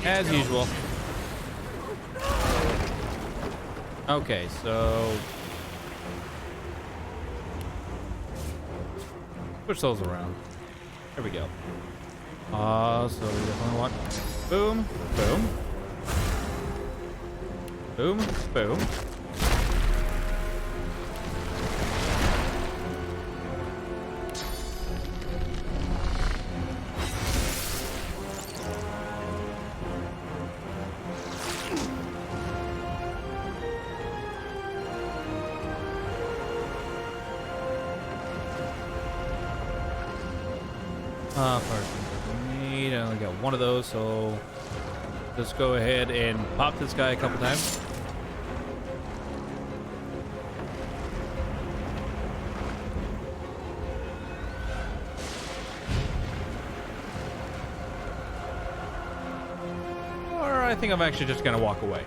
As usual. Okay, so push those around. There we go. So we definitely want boom, boom, boom, boom. First we need, I only got one of those, so let's go ahead and pop this guy a couple times. Or I think I'm actually just gonna walk away.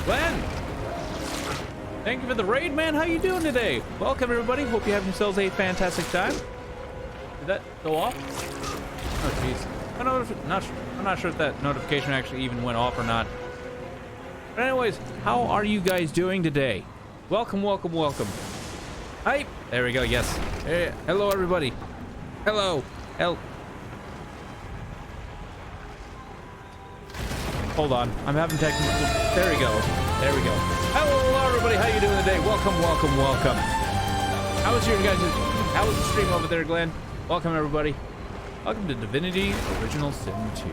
Glenn! Thank you for the raid, man. How you doing today? Welcome, everybody. Hope you have yourselves a fantastic time. Did that go off? Oh, jeez. I'm not sure if that notification actually even went off or not. But anyways, how are you guys doing today? Welcome, welcome, welcome. Hi. There we go. Yes. Hey, hello, everybody. Hello. Hold on. I'm having technical. There we go. There we go. Hello, everybody. How you doing today? Welcome, welcome, welcome. How was your guys? How was the stream over there, Glenn? Welcome, everybody. Welcome to Divinity Original Sin 2.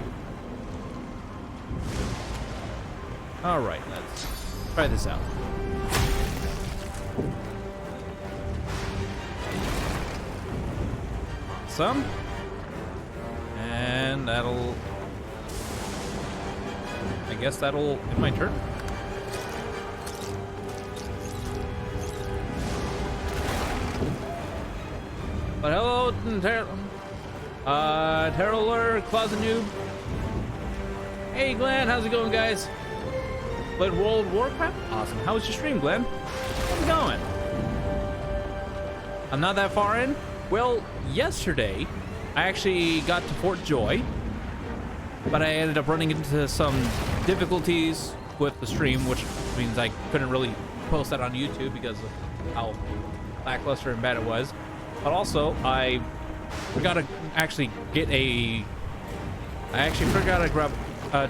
All right, let's try this out. Some. And that'll... I guess that'll end my turn. But hello, Terror, Closet Noob. Hey, Glenn, how's it going, guys? Played World of Warcraft? Awesome. How was your stream, Glenn? How's it going? I'm not that far in. Well, yesterday, I actually got to Fort Joy, but I ended up running into some difficulties with the stream, which means I couldn't really post that on YouTube because of how lackluster and bad it was. But also, I forgot to actually get a... I actually forgot to grab...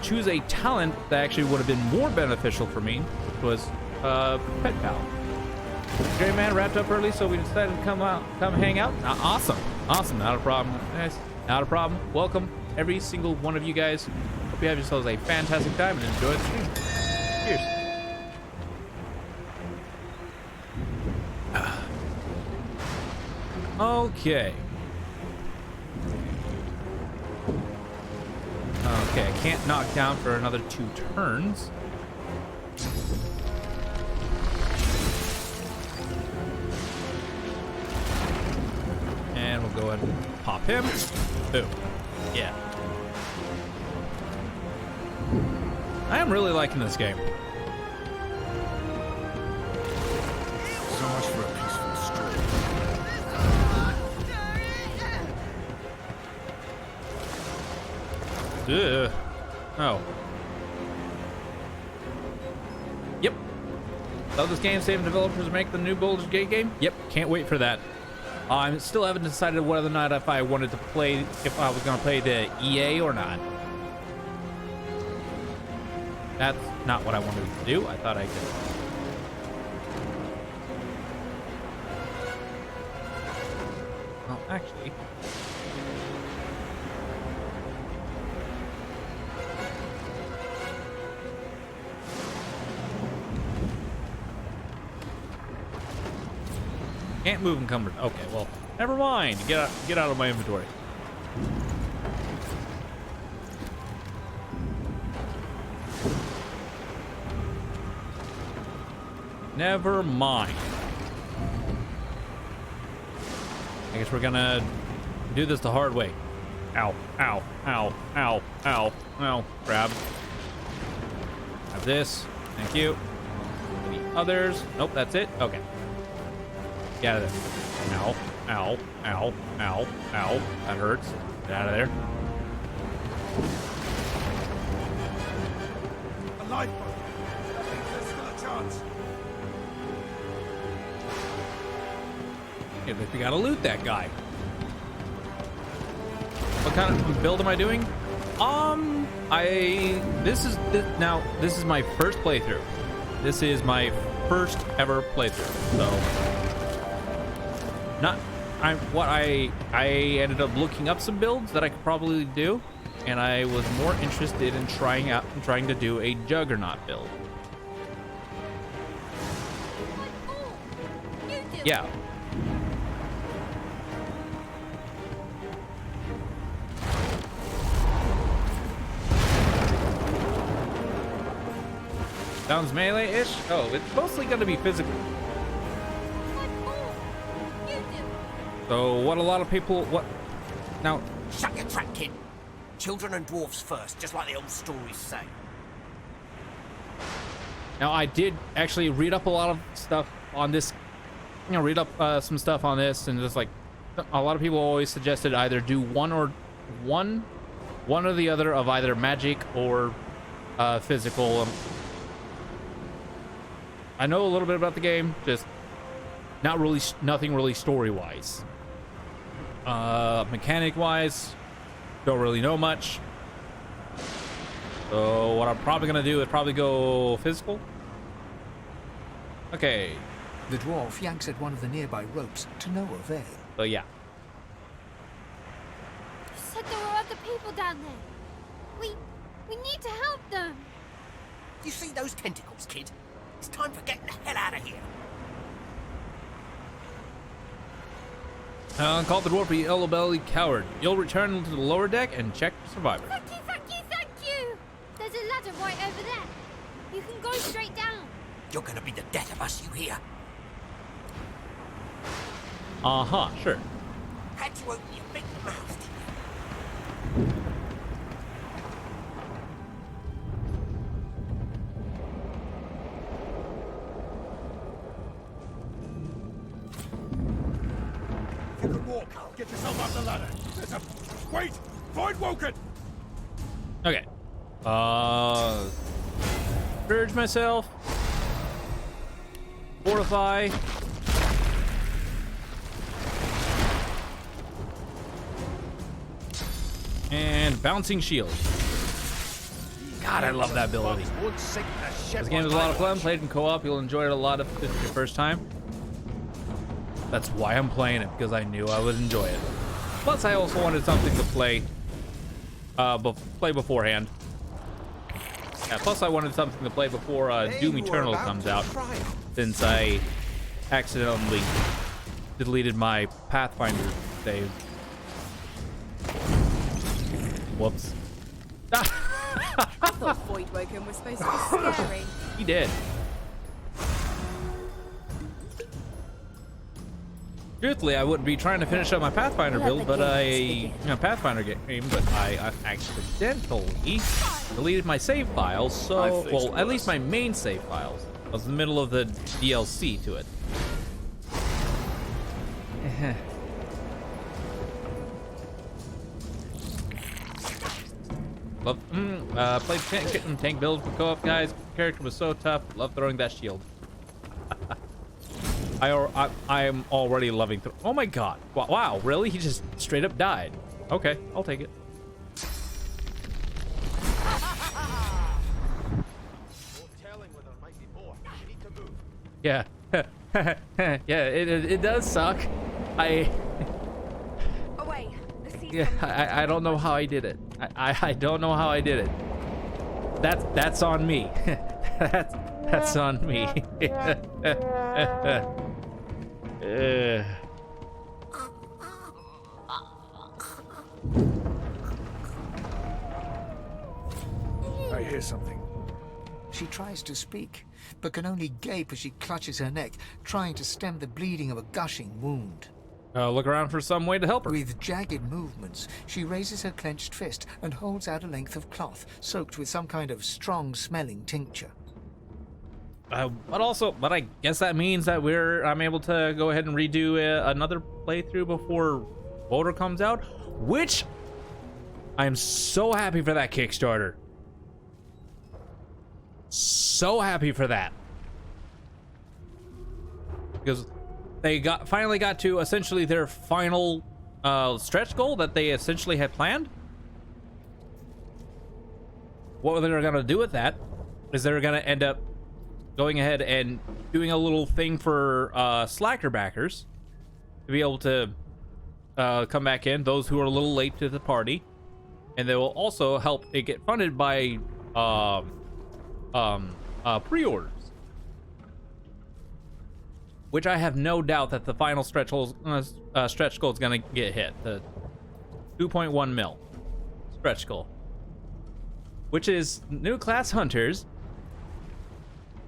choose a talent that actually would have been more beneficial for me, which was Pet Pal. Great man, wrapped up early, so we decided to come hang out. Awesome. Awesome. Not a problem. Nice. Not a problem. Welcome, every single one of you guys. Hope you have yourselves a fantastic time and enjoy the stream. Cheers. Okay. Okay, I can't knock down for another 2 turns. And we'll go ahead and pop him. Boom. Yeah. I am really liking this game. So much for a peaceful stroll. Ugh. Oh. Yep. Love this game. Same developers make the new Baldur's Gate game. Yep. Can't wait for that. I still haven't decided whether or not if I wanted to play, if I was going to play the EA or not. That's not what I wanted to do. I thought I could. Well, actually. Can't move encumbered. Okay, well, never mind. Get out of my inventory. Never mind. I guess we're gonna do this the hard way. Ow, ow, ow, ow, ow, ow. Grab. Have this. Thank you. Any others? Nope, that's it. Okay. Get out of there. Ow, ow, ow, ow, ow. That hurts. Get out of there. The lifeboat. I think there's still a chance. Hey, we gotta loot that guy. What kind of build am I doing? This is my first playthrough. This is my first ever playthrough. So, I ended up looking up some builds that I could probably do, and I was more interested in trying to do a Juggernaut build. Yeah. Sounds melee-ish? Oh, it's mostly gonna be physical. So what a lot of people, now, Shut your trap, kid. Children and dwarfs first, just like the old stories say. now I did actually read up a lot of stuff on this, read up some stuff on this, and just like, a lot of people always suggested either do one or the other of either magic or physical. I know a little bit about the game, just nothing really story-wise. Mechanic-wise, don't really know much. So what I'm probably gonna do is probably go physical. Okay. The dwarf yanks at one of the nearby ropes to no avail. So yeah. You said there were other people down there. We need to help them. You see those tentacles, kid? It's time for getting the hell out of here. Call the dwarf a yellow-bellied coward. You'll return to the lower deck and check for survivors. Thank you, thank you, thank you. There's a ladder right over there. You can go straight down. You're gonna be the death of us, you hear? Uh-huh, sure. Had to open your big mouth, didn't you? If you can walk, get yourself up the ladder. There's a... Wait! Find Woken! Okay. Purge myself. Fortify. And bouncing shield. God, I love that ability. This game is a lot of fun. Played in co-op, you'll enjoy it a lot if it's your first time. That's why I'm playing it, because I knew I would enjoy it. Plus, I also wanted something to play beforehand. Yeah, plus I wanted something to play before Doom Eternal comes out, since I accidentally deleted my Pathfinder save. Whoops. I thought Void Woken was supposed to be scary. He did. Truthfully, I wouldn't be trying to finish up my Pathfinder build, but Pathfinder game, but I accidentally deleted my save files, so, well, at least my main save files. I was in the middle of the DLC to it. Played tank build for co-op, guys. Character was so tough. Love throwing that shield. I am already loving. Oh my god! Wow, really? He just straight up died. Okay, I'll take it. Yeah, yeah. It does suck. Away. Yeah, I don't know how I did it. I don't know how I did it. That's on me. that's on me. I hear something. She tries to speak, but can only gape as she clutches her neck, trying to stem the bleeding of a gushing wound. Look around for some way to help her. With jagged movements, she raises her clenched fist and holds out a length of cloth soaked with some kind of strong-smelling tincture. But I guess that means that I'm able to go ahead and redo another playthrough before Voter comes out, which I'm so happy for that Kickstarter. so happy for that. Because they finally got to essentially their final stretch goal that they essentially had planned. What they're going to do with that is they're going to end up going ahead and doing a little thing for slacker backers to be able to come back in, those who are a little late to the party. And they will also help it get funded by pre-orders. Which I have no doubt that the final stretch goal is going to get hit. The 2.1 mil stretch goal. Which is new class hunters.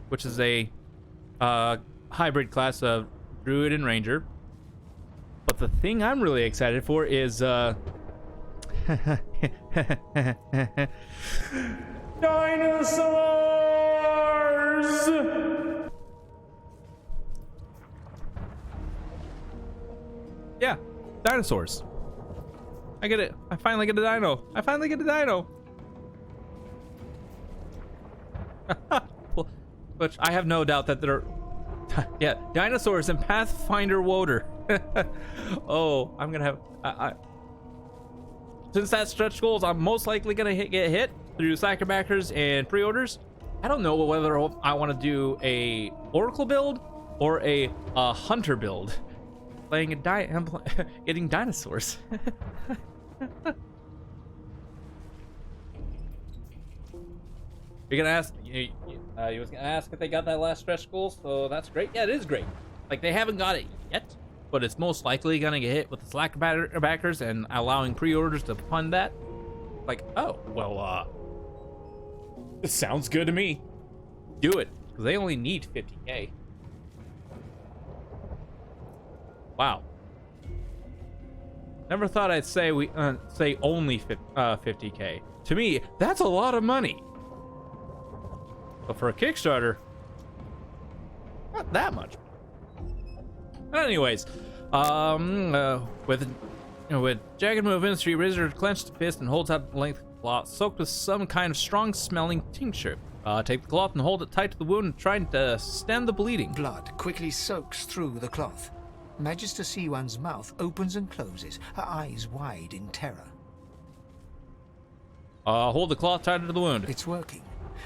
Which is a hybrid class of druid and ranger. But the thing I'm really excited for is dinosaurs! Yeah, dinosaurs. I get it. I finally get a dino. I finally get a dino. Which I have no doubt that they're... yeah, dinosaurs and Pathfinder Woder. Oh, I'm gonna have... since that stretch goals, I'm most likely gonna get hit through slacker backers and pre-orders. I don't know whether I want to do a Oracle build or a Hunter build. Playing getting dinosaurs. You're gonna ask. You was gonna ask if they got that last stretch goal, so that's great. Yeah, it is great. Like, they haven't got it yet, but it's most likely gonna get hit with the slacker backers and allowing pre-orders to fund that. Like, oh well, this sounds good to me. Do it, because they only need 50K. Wow. Never thought I'd say say only 50K. To me, that's a lot of money. But for a Kickstarter, not that much. But anyways, with jagged movements, she raises her clenched fist and holds out the length of cloth soaked with some kind of strong-smelling tincture. Take the cloth and hold it tight to the wound, trying to stem the bleeding. Blood quickly soaks through the cloth. Magister Siwan's mouth opens and closes, her eyes wide in terror. Hold the cloth tighter to the wound. It's working.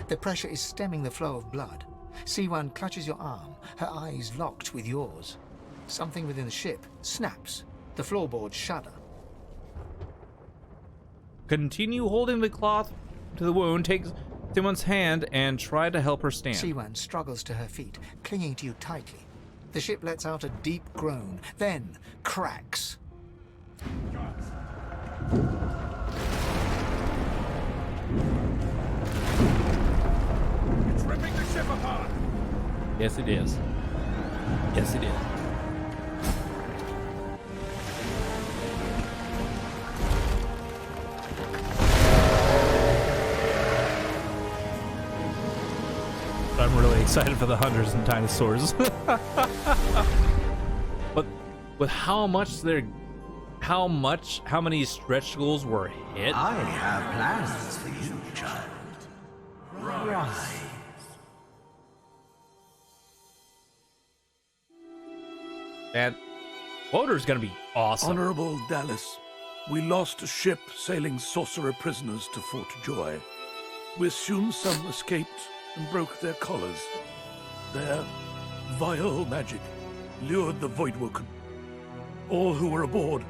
The pressure is stemming the flow of blood. Siwan clutches your arm, her eyes locked with yours. Something within the ship snaps. The floorboards shudder. Continue holding the cloth to the wound, take Siwan's hand, and try to help her stand. Siwan struggles to her feet, clinging to you tightly. The ship lets out a deep groan, then cracks. It's ripping the ship apart! Yes, it is. Yes, it is. I'm really excited for the hunters and dinosaurs. But with how many stretch goals were hit? I have plans for you, child. Rise. And Woder's gonna be awesome. Honorable Dallas, we lost a ship sailing sorcerer prisoners to Fort Joy. We assume some escaped and broke their collars. Their vile magic lured the Voidwoken. All who were aboard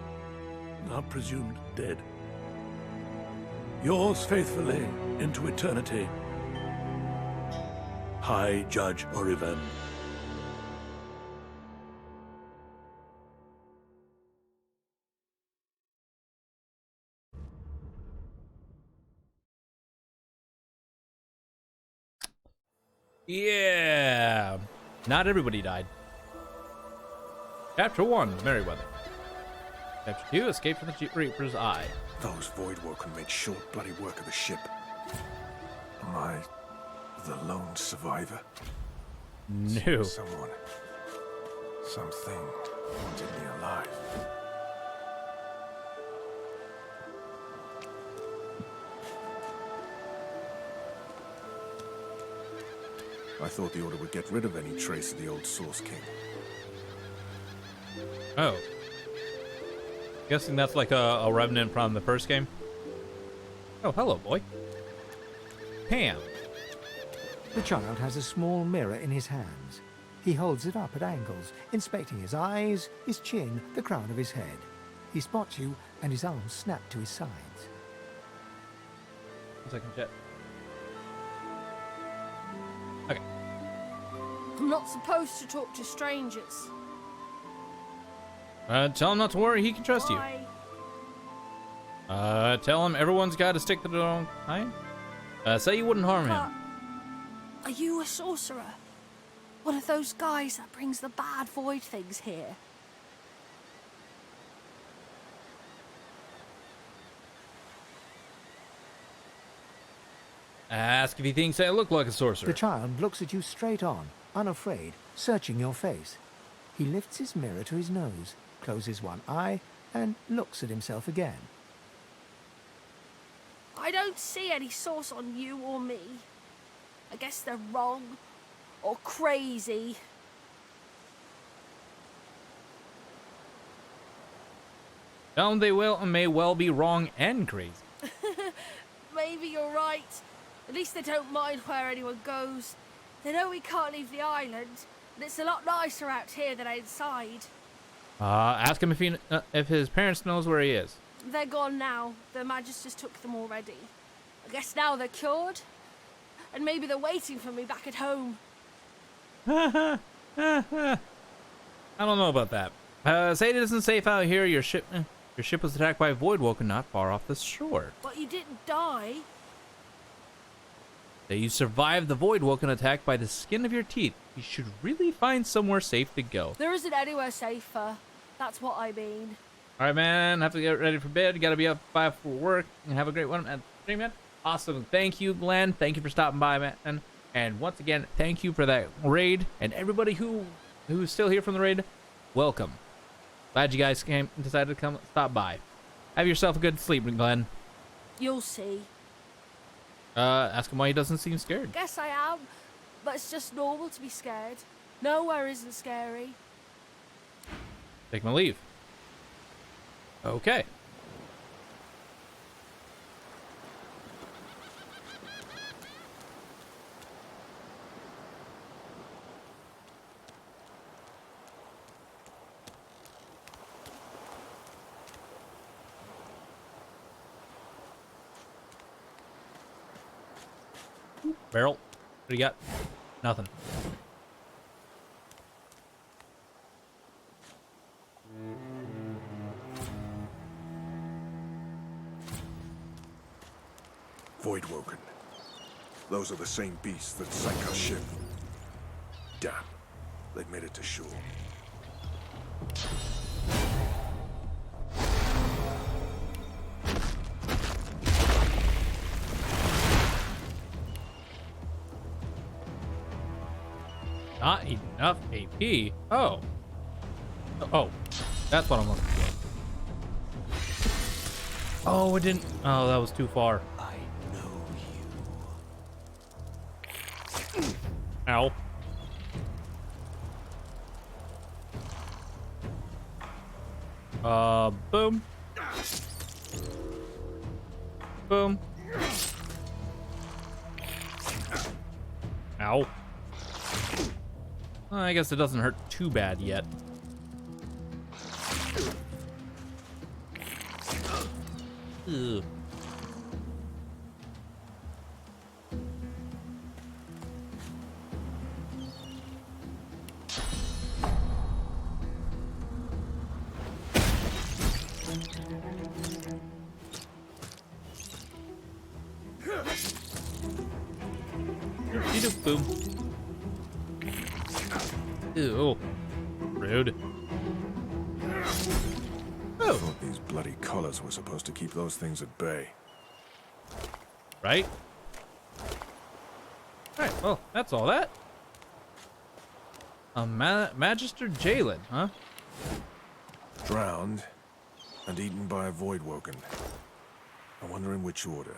are presumed dead. Yours faithfully into eternity, High Judge Orivan. Yeah. Not everybody died. Chapter 1, Merryweather. Chapter 2, Escape from the Reaper's Eye. Those Voidwoken made short bloody work of the ship. Am I the lone survivor? No. Someone, something wanted me alive. I thought the Order would get rid of any trace of the old Source King. Oh. Guessing that's like a remnant from the first game. Oh, hello, boy. Pam. The child has a small mirror in his hands. He holds it up at angles, inspecting his eyes, his chin, the crown of his head. He spots you, and his arms snap to his sides. 1 second, Jet. Okay. I'm not supposed to talk to strangers. Tell him not to worry. He can trust you. Why? Tell him everyone's got to stick to their own kind. Say you wouldn't harm him. Are you a sorcerer? One of those guys that brings the bad void things here? Ask if he thinks I look like a sorcerer. The child looks at you straight on, unafraid, searching your face. He lifts his mirror to his nose, closes one eye, and looks at himself again. I don't see any source on you or me. I guess they're wrong or crazy. Tell them they will and may well be wrong and crazy. Maybe you're right. At least they don't mind where anyone goes. They know we can't leave the island, and it's a lot nicer out here than outside. Ask him if his parents knows where he is. They're gone now. The Magisters took them already. I guess now they're cured. And maybe they're waiting for me back at home. I don't know about that. Say it isn't safe out here. Your ship was attacked by Voidwoken not far off the shore. But you didn't die. That you survived the Voidwoken attack by the skin of your teeth. You should really find somewhere safe to go. There isn't anywhere safer. That's what I mean. All right, man. Have to get ready for bed. Got to be up 5 for work. And have a great one at the stream, man. Awesome. Thank you, Glenn. Thank you for stopping by, man. And once again, thank you for that raid. And everybody who's still here from the raid, welcome. Glad you guys decided to stop by. Have yourself a good sleep, Glenn. You'll see. Ask him why he doesn't seem scared. Guess I am. But it's just normal to be scared. Nowhere isn't scary. Take my leave. Okay. Barrel. What do you got? Nothing. Voidwoken. Those are the same beasts that sank our ship. Damn. They made it to shore. Not enough AP. Oh. Oh. That's what I'm looking for. Oh, it didn't. Oh, that was too far. I know you. Ow. Boom. Boom. Ow. Well, I guess it doesn't hurt too bad yet. Ugh. Boom. Ew. Rude. I thought these bloody collars were supposed to keep those things at bay. Right? Alright, well, that's all that. A Magister Jalen, huh? Drowned and eaten by a Voidwoken. I wonder in which order.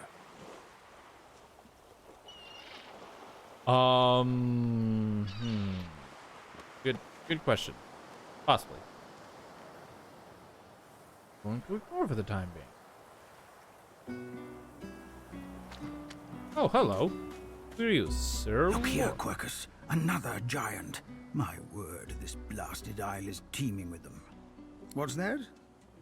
Good question. Possibly. Going to ignore for the time being. Oh, hello. Who are you, sir? Look here, Quercus. Another giant. My word, this blasted isle is teeming with them. What's that?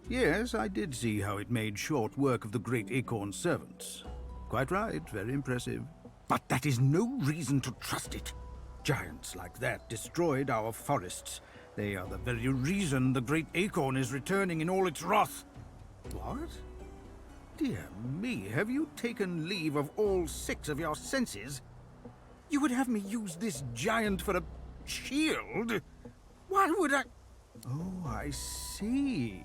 Yes, I did see how it made short work of the great acorn servants. Quite right, very impressive. But that is no reason to trust it. Giants like that destroyed our forests. They are the very reason the great acorn is returning in all its wrath. What? Dear me, have you taken leave of all 6 of your senses? You would have me use this giant for a shield? Why would I... Oh, I see.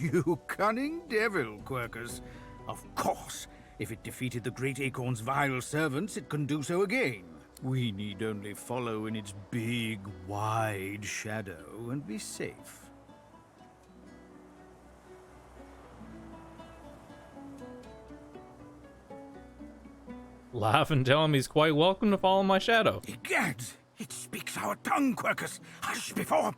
You cunning devil, Quercus. Of course, if it defeated the great acorn's vile servants, it can do so again. We need only follow in its big, wide shadow and be safe. Laugh and tell him he's quite welcome to follow my shadow. Egads! It speaks our tongue, Quercus. Hush before...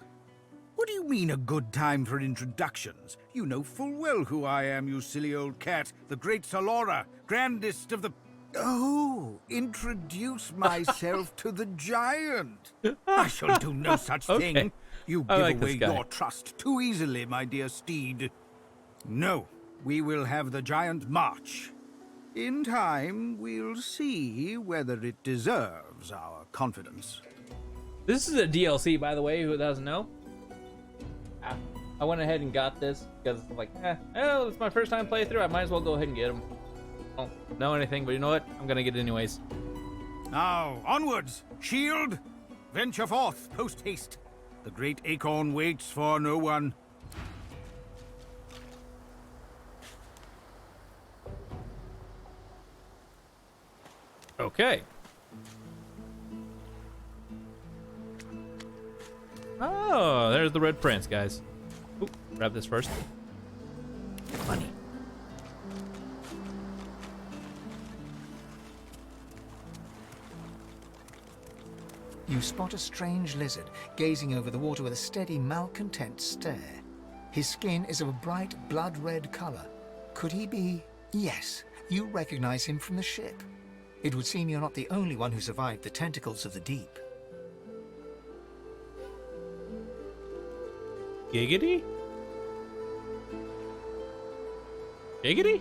What do you mean a good time for introductions? You know full well who I am, you silly old cat. The great Solora, grandest of the... Oh, introduce myself to the giant. I shall do no such Okay. thing. You I give like this away guy. your trust too easily, my dear steed. No, we will have the giant march. In time, we'll see whether it deserves our confidence. This is a DLC, by the way, who doesn't know. I went ahead and got this because it's like, oh, it's my first time playthrough. I might as well go ahead and get them. I don't know anything, but you know what? I'm gonna get it anyways. Now, onwards! Shield! Venture forth, post haste. The great acorn waits for no one. Okay. Oh, there's the Red Prince, guys. Ooh, grab this first. Money. You spot a strange lizard gazing over the water with a steady, malcontent stare. His skin is of a bright, blood-red color. Could he be... Yes, you recognize him from the ship. It would seem you're not the only one who survived the tentacles of the deep. Giggity? Giggity?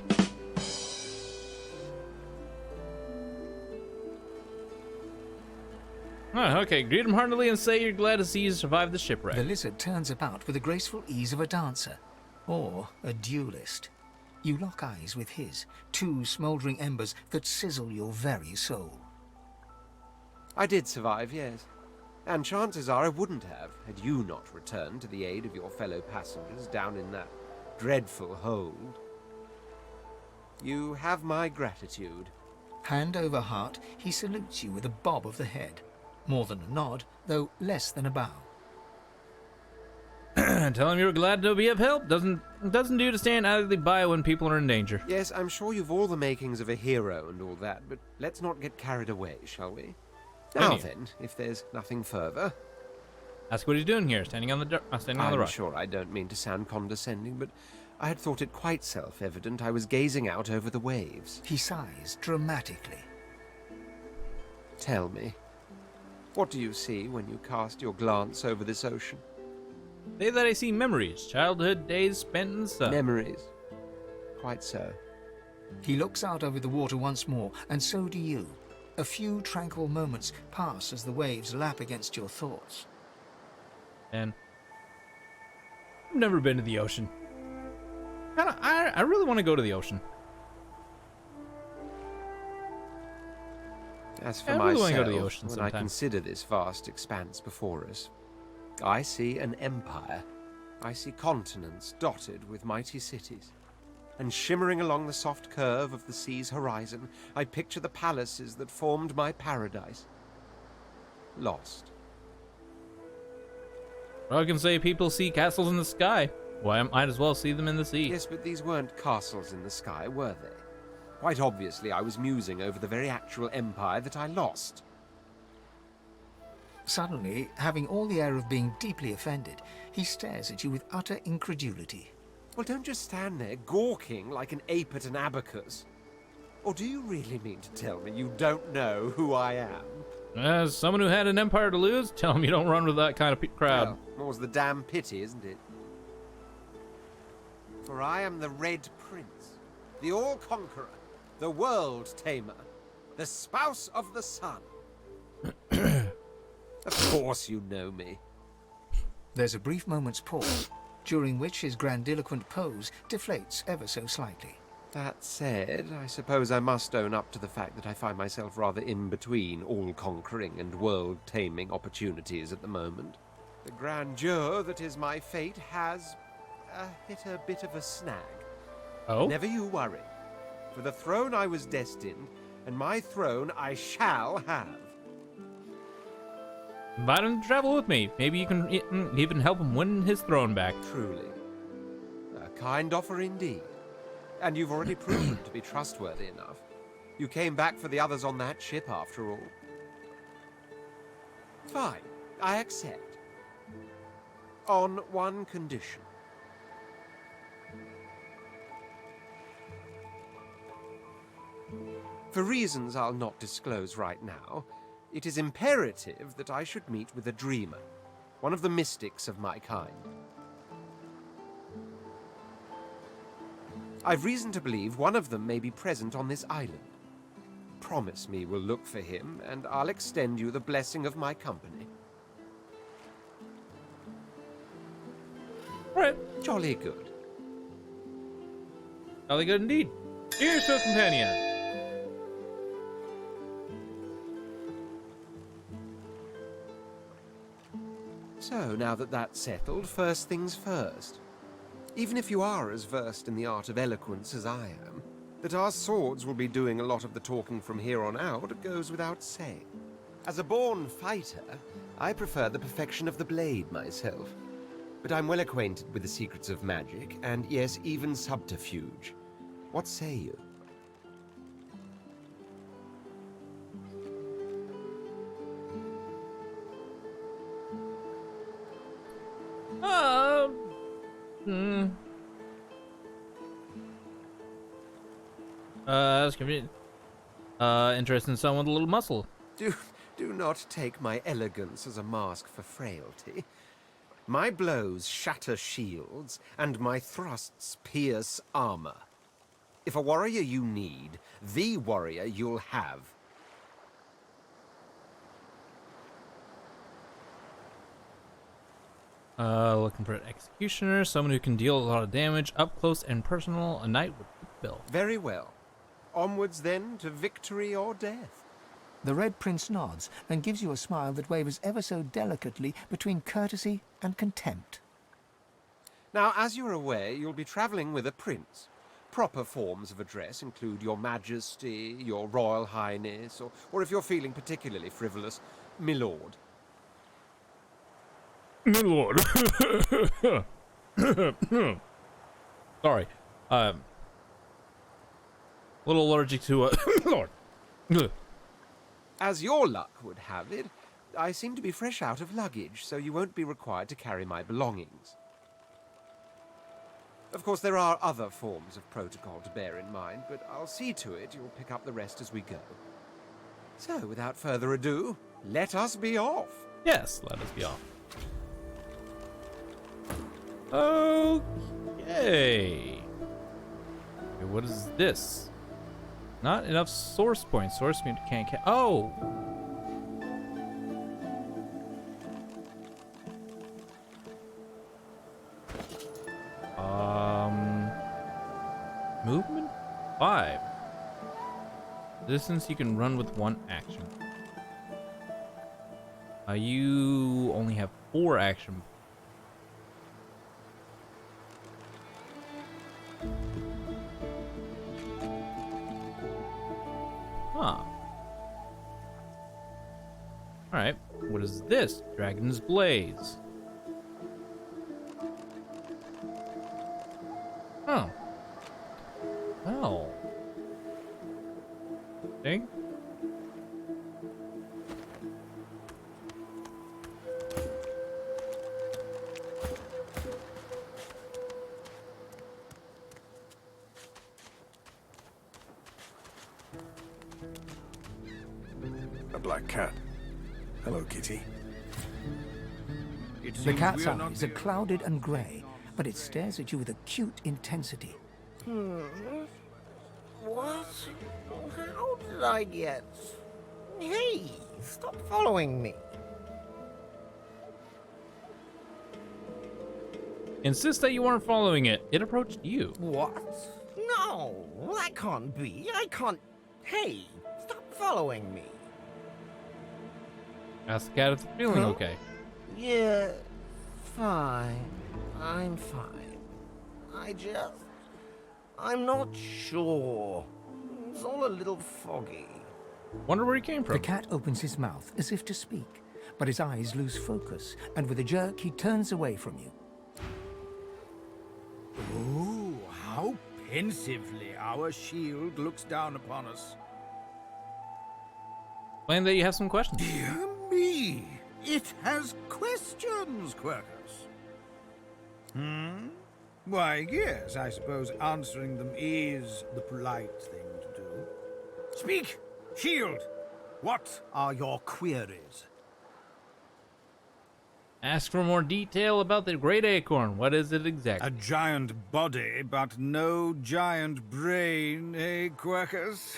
Oh, okay, greet him heartily and say you're glad to see you survived the shipwreck. The lizard turns about with the graceful ease of a dancer, or a duelist. You lock eyes with his, 2 smoldering embers that sizzle your very soul. I did survive, yes. And chances are I wouldn't have, had you not returned to the aid of your fellow passengers down in that dreadful hold. You have my gratitude. Hand over heart, he salutes you with a bob of the head. More than a nod, though less than a bow. Tell him you're glad to be of help. Doesn't do to stand idly by when people are in danger. Yes, I'm sure you've all the makings of a hero and all that, but let's not get carried away, shall we? Now then, if there's nothing further... Ask what he's doing here, standing on the I'm rock. sure I don't mean to sound condescending, but I had thought it quite self-evident I was gazing out over the waves. He sighs dramatically. Tell me, what do you see when you cast your glance over this ocean? Say that I see memories, childhood days spent in the sun. Memories. Quite so. He looks out over the water once more, and so do you. A few tranquil moments pass as the waves lap against your thoughts. And I've never been to the ocean. I really want to go to the ocean. As for I really wanna myself, go to the ocean when I sometime. consider this vast expanse before us, I see an empire. I see continents dotted with mighty cities. And shimmering along the soft curve of the sea's horizon, I picture the palaces that formed my paradise. Lost. Well, I can say people see castles in the sky. Why, I might as well see them in the sea. Yes, but these weren't castles in the sky, were they? Quite obviously, I was musing over the very actual empire that I lost. Suddenly, having all the air of being deeply offended, he stares at you with utter incredulity. Well, don't just stand there gawking like an ape at an abacus. Or do you really mean to tell me you don't know who I am? As someone who had an empire to lose, tell him you don't run with that kind of crowd. Well, more's the damn pity, isn't it? For I am the Red Prince, the All-Conqueror, the World-Tamer, the Spouse of the Sun. Of course you know me. There's a brief moment's pause, during which his grandiloquent pose deflates ever so slightly. That said, I suppose I must own up to the fact that I find myself rather in between all-conquering and world-taming opportunities at the moment. The grandeur that is my fate has hit a bit of a snag. Oh? Never you worry. For the throne I was destined, and my throne I shall have. Invite him to travel with me. Maybe you can even help him win his throne back. Truly. A kind offer indeed. And you've already proven to be trustworthy enough. You came back for the others on that ship, after all. Fine, I accept. On one condition. For reasons I'll not disclose right now, it is imperative that I should meet with a dreamer, one of the mystics of my kind. I've reason to believe one of them may be present on this island. Promise me we'll look for him, and I'll extend you the blessing of my company. All right. Jolly good. Jolly good indeed. Here's to a companion. So, now that that's settled, first things first. Even if you are as versed in the art of eloquence as I am, that our swords will be doing a lot of the talking from here on out goes without saying. As a born fighter, I prefer the perfection of the blade myself. But I'm well acquainted with the secrets of magic, and yes, even subterfuge. What say you? That's convenient. Interested in someone with a little muscle. Do not take my elegance as a mask for frailty. My blows shatter shields, and my thrusts pierce armor. If a warrior you need, the warrior you'll have. Looking for an executioner, someone who can deal a lot of damage, up close and personal, a knight with Bill. Very well. Onwards then to victory or death. The Red Prince nods and gives you a smile that wavers ever so delicately between courtesy and contempt. Now, as you're aware, you'll be traveling with a prince. Proper forms of address include Your Majesty, Your Royal Highness, or if you're feeling particularly frivolous, My Lord. My lord. Sorry. Little allergic to lord. As your luck would have it, I seem to be fresh out of luggage, so you won't be required to carry my belongings. Of course, there are other forms of protocol to bear in mind, but I'll see to it you'll pick up the rest as we go. So, without further ado, let us be off. Yes, let us be off. Okay. Okay, what is this? Not enough source points. Source point can't. Oh. Movement 5. Distance you can run with one action. You only have 4 action. Huh. Alright, what is this? Dragon's Blaze. Oh. Oh. Okay. black cat. Hello, kitty. The cat's eyes are clouded and grey, but it stares at you with acute intensity. What? How did I get... Hey, stop following me. Insist that you weren't following it. It approached you. What? No, that can't be. I can't... Hey, stop following me. Ask the cat if it's feeling Huh? okay. Yeah, fine. I'm fine. I'm not sure. It's all a little foggy. Wonder where he came The from. cat opens his mouth as if to speak, but his eyes lose focus, and with a jerk he turns away from you. Oh, how pensively our shield looks down upon us. Claim that you have some questions. Dear me, it has questions, Quercus. Why, yes, I suppose answering them is the polite thing to do. Speak, shield! What are your queries? Ask for more detail about the great acorn. What is it exactly? A giant body, but no giant brain, eh, Quercus?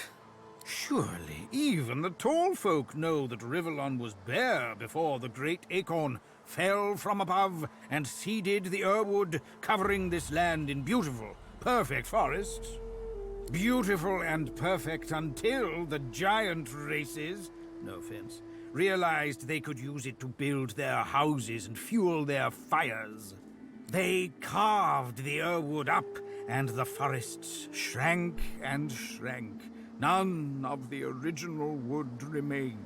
Surely even the tall folk know that Rivellon was bare before the great acorn fell from above and seeded the Irwood, covering this land in beautiful, perfect forests. Beautiful and perfect until the giant races, no offense, realized they could use it to build their houses and fuel their fires. They carved the Irwood up, and the forests shrank and shrank. None of the original wood remains.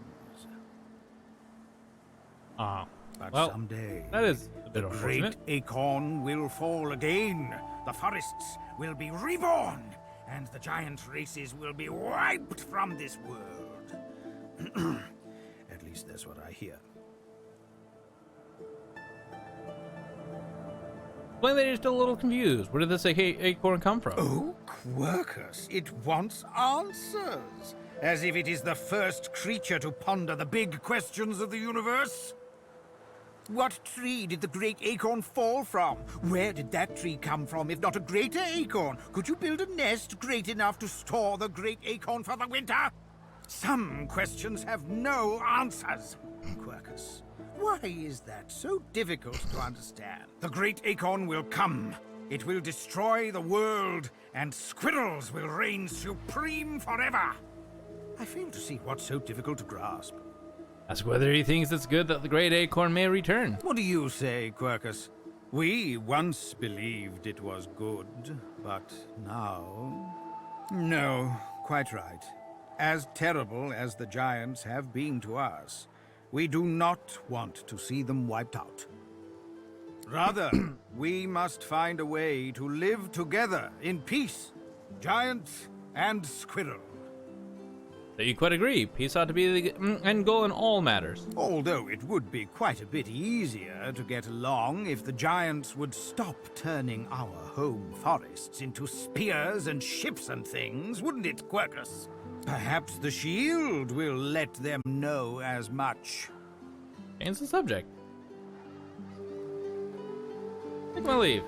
Ah, But well, someday, that is a the bit great unfortunate. acorn will fall again. The forests will be reborn, and the giant races will be wiped from this world. At least that's what I hear. Claim that you're still a little confused. Where did this acorn come from? Oh, Quercus, it wants answers. As if it is the first creature to ponder the big questions of the universe. What tree did the great acorn fall from? Where did that tree come from, if not a greater acorn? Could you build a nest great enough to store the great acorn for the winter? Some questions have no answers. Quercus, why is that so difficult to understand? The great acorn will come. It will destroy the world, and squirrels will reign supreme forever. I fail to see what's so difficult to grasp. Ask whether he thinks it's good that the great acorn may return. What do you say, Quercus? We once believed it was good, but now... No, quite right. As terrible as the giants have been to us, we do not want to see them wiped out. Rather, we must find a way to live together in peace, giant and squirrel. So you quite agree. Peace ought to be the end goal in all matters. Although it would be quite a bit easier to get along if the giants would stop turning our home forests into spears and ships and things, wouldn't it, Quercus? Perhaps the shield will let them know as much. Change the subject. Take my leave.